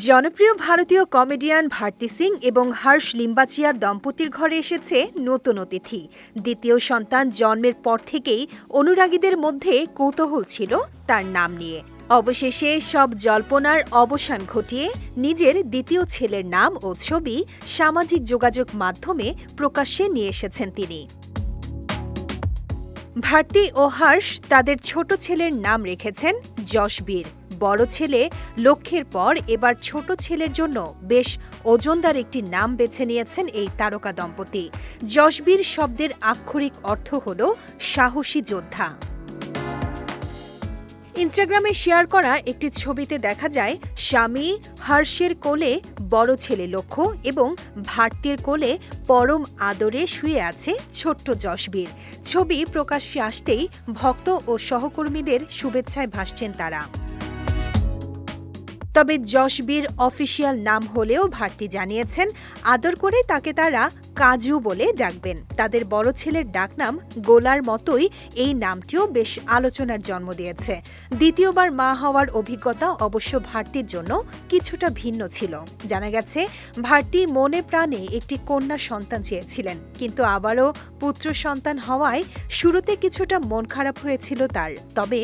জনপ্রিয় ভারতীয় কমেডিয়ান ভারতী সিং এবং হর্ষ লিম্বাচিয়া দম্পতির ঘরে এসেছে নতুন অতিথি। দ্বিতীয় সন্তান জন্মের পর থেকেই অনুরাগীদের মধ্যে কৌতূহল ছিল তার নাম নিয়ে। অবশেষে সব জল্পনার অবসান ঘটিয়ে নিজের দ্বিতীয় ছেলের নাম ও ছবি সামাজিক যোগাযোগ মাধ্যমে প্রকাশ্যে নিয়ে এসেছেন তিনি। ভারতী ও হর্ষ তাদের ছোট ছেলের নাম রেখেছেন যশবীর। বড় ছেলে লক্ষ্যের পর এবার ছোট ছেলের জন্য বেশ ওজনদার একটি নাম বেছে নিয়েছেন এই তারকা দম্পতি। যশবীর শব্দের আক্ষরিক অর্থ হল সাহসী যোদ্ধা। ইনস্টাগ্রামে শেয়ার করা একটি ছবিতে দেখা যায় স্বামী হর্ষের কোলে বড় ছেলে লক্ষ্য এবং ভারতীর কোলে পরম আদরে শুয়ে আছে ছোট্ট যশবীর। ছবি প্রকাশ্যে আসতেই ভক্ত ও সহকর্মীদের শুভেচ্ছায় ভাসছেন তারা। তবে যশবীর অফিসিয়াল নাম হলেও ভারতী জানিয়েছেন আদর করে তাকে তারা কাজু বলে ডাকবেন। তাদের বড় ছেলের ডাকনাম গোলার মতোই এই নামটিও বেশ আলোচনার জন্ম দিয়েছে। দ্বিতীয়বার মা হওয়ার অভিজ্ঞতা অবশ্য ভারতীর জন্য কিছুটা ভিন্ন ছিল। জানা গেছে ভারতী মনে প্রাণে একটি কন্যা সন্তান চেয়েছিলেন, কিন্তু আবারও পুত্র সন্তান হওয়ায় শুরুতে কিছুটা মন খারাপ হয়েছিল তার। তবে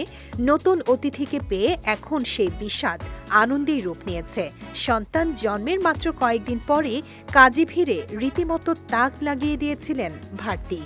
নতুন অতিথিকে পেয়ে এখন সেই বিষাদ আনন্দেই রূপ নিয়েছে। সন্তান জন্মের মাত্র কয়েকদিন পরে কাজে ফিরে রীতিমতো তাক লাগিয়ে দিয়েছিলেন ভারতী।